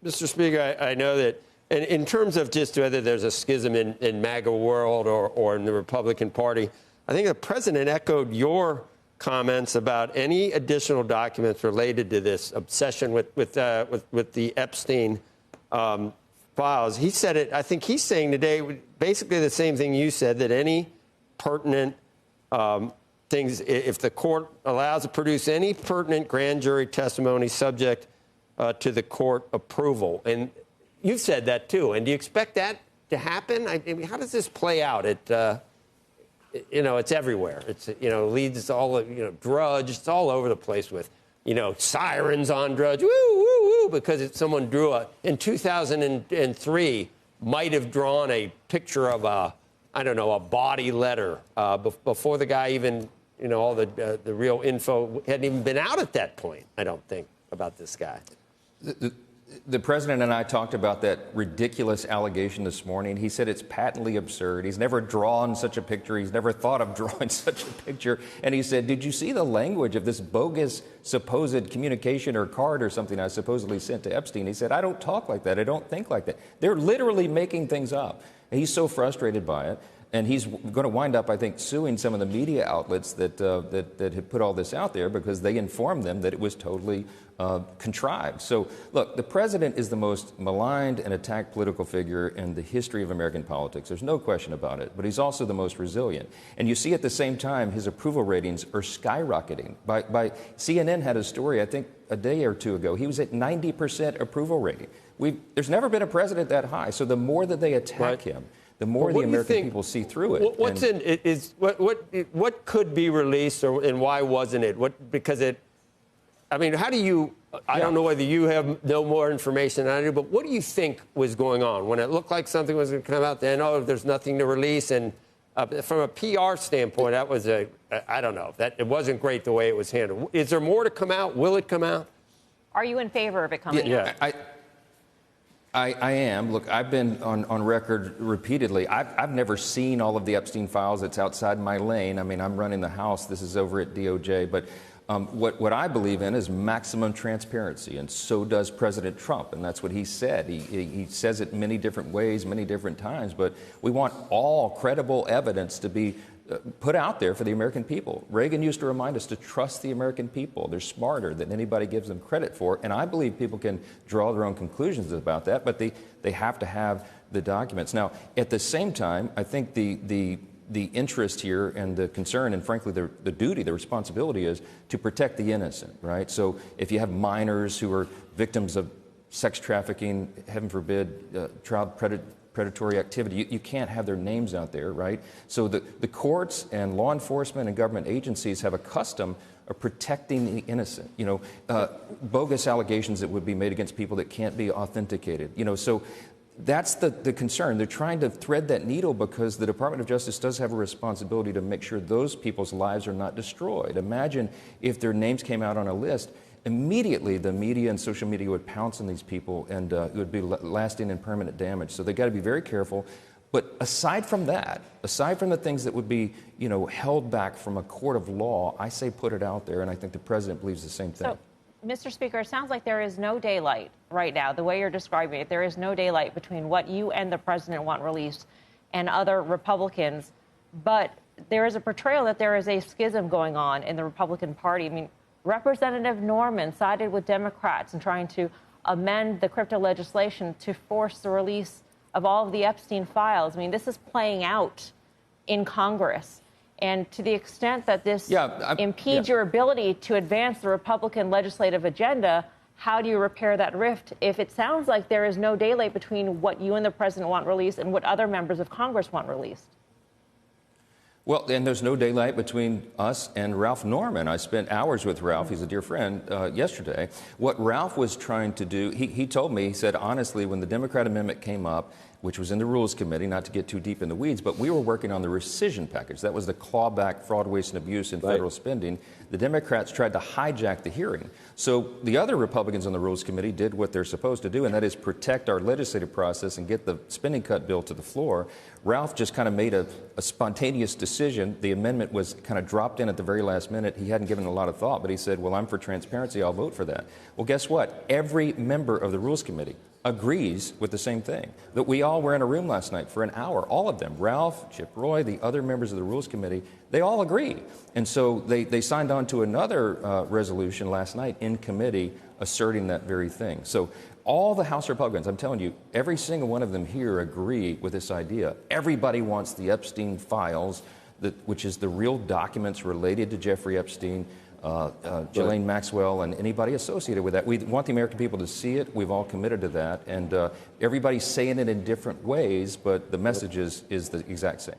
Mr. Speaker, I know that, and in terms of just whether there's a schism in MAGA world or in the Republican Party, I think the president echoed your comments about any additional documents related to this obsession with the Epstein files. He said it. I think he's saying today basically the same thing you said, that any pertinent things, if the court allows to produce any pertinent grand jury testimony subject to the court approval. And you've said that, too. And do you expect that to happen? I mean, how does this play out? It's everywhere. It's, leads to all, Drudge. It's all over the place with, sirens on Drudge. Woo, woo, woo, because someone drew in 2003, might have drawn a picture of a body letter before the guy even, all the real info hadn't even been out at that point, I don't think, about this guy. The president and I talked about that ridiculous allegation this morning. He said it's patently absurd. He's never drawn such a picture. He's never thought of drawing such a picture. And he said, did you see the language of this bogus supposed communication or card or something I supposedly sent to Epstein? He said, I don't talk like that. I don't think like that. They're literally making things up. And he's so frustrated by it. And he's going to wind up, I think, suing some of the media outlets that had put all this out there because they informed them that it was totally contrived. So, look, the president is the most maligned and attacked political figure in the history of American politics. There's no question about it. But he's also the most resilient. And you see at the same time his approval ratings are skyrocketing. CNN had a story, I think, a day or two ago. He was at 90% approval rating. There's never been a president that high. So the more that they attack him, the more the American people see through it. What could be released, and why wasn't it? How do you? I don't know whether you have no more information than I do, but what do you think was going on when it looked like something was going to come out? Then, there's nothing to release, and from a PR standpoint, that was I don't know, that it wasn't great the way it was handled. Is there more to come out? Will it come out? Are you in favor of it coming out? I am. Look, I've been on record repeatedly. I've never seen all of the Epstein files. It's outside my lane. I mean, I'm running the House. This is over at DOJ. But what I believe in is maximum transparency, and so does President Trump, and that's what he said. He says it many different ways, many different times, but we want all credible evidence to be put out there for the American people. Reagan used to remind us to trust the American people. They're smarter than anybody gives them credit for, and I believe people can draw their own conclusions about that, but they have to have the documents. Now, at the same time, I think the interest here and the concern and, frankly, the duty, the responsibility is to protect the innocent, right? So if you have minors who are victims of sex trafficking, heaven forbid, child predatory activity, you can't have their names out there, right? So the courts and law enforcement and government agencies have a custom of protecting the innocent, bogus allegations that would be made against people that can't be authenticated, so that's the concern. They're trying to thread that needle because the Department of Justice does have a responsibility to make sure those people's lives are not destroyed. Imagine if their names came out on a list. Immediately, the media and social media would pounce on these people, and it would be lasting and permanent damage. So they've got to be very careful. But aside from that, aside from the things that would be, held back from a court of law, I say put it out there, and I think the president believes the same thing. So, Mr. Speaker, it sounds like there is no daylight right now. The way you're describing it, there is no daylight between what you and the president want released and other Republicans. But there is a portrayal that there is a schism going on in the Republican Party. I mean, Representative Norman sided with Democrats in trying to amend the crypto legislation to force the release of all of the Epstein files. I mean, this is playing out in Congress. And to the extent that this impedes your ability to advance the Republican legislative agenda, how do you repair that rift if it sounds like there is no daylight between what you and the president want released and what other members of Congress want released? Well, and there's no daylight between us and Ralph Norman. I spent hours with Ralph. He's a dear friend yesterday. What Ralph was trying to do, he told me, he said, honestly, when the Democrat amendment came up which was in the Rules Committee, not to get too deep in the weeds, but we were working on the rescission package. That was the clawback, fraud, waste, and abuse in federal spending. The Democrats tried to hijack the hearing. So the other Republicans on the Rules Committee did what they're supposed to do, and that is protect our legislative process and get the spending cut bill to the floor. Ralph just kind of made a spontaneous decision. The amendment was kind of dropped in at the very last minute. He hadn't given a lot of thought, but he said, well, I'm for transparency. I'll vote for that. Well, guess what? Every member of the Rules Committee agrees with the same thing. That we all were in a room last night for an hour, all of them, Ralph, Chip Roy, the other members of the Rules Committee, they all agree. And so they signed on to another resolution last night in committee asserting that very thing. So all the House Republicans, I'm telling you, every single one of them here agree with this idea. Everybody wants the Epstein files, which is the real documents related to Jeffrey Epstein, Ghislaine Maxwell, and anybody associated with that. We want the American people to see it. We've all committed to that. And everybody's saying it in different ways, but the message is the exact same.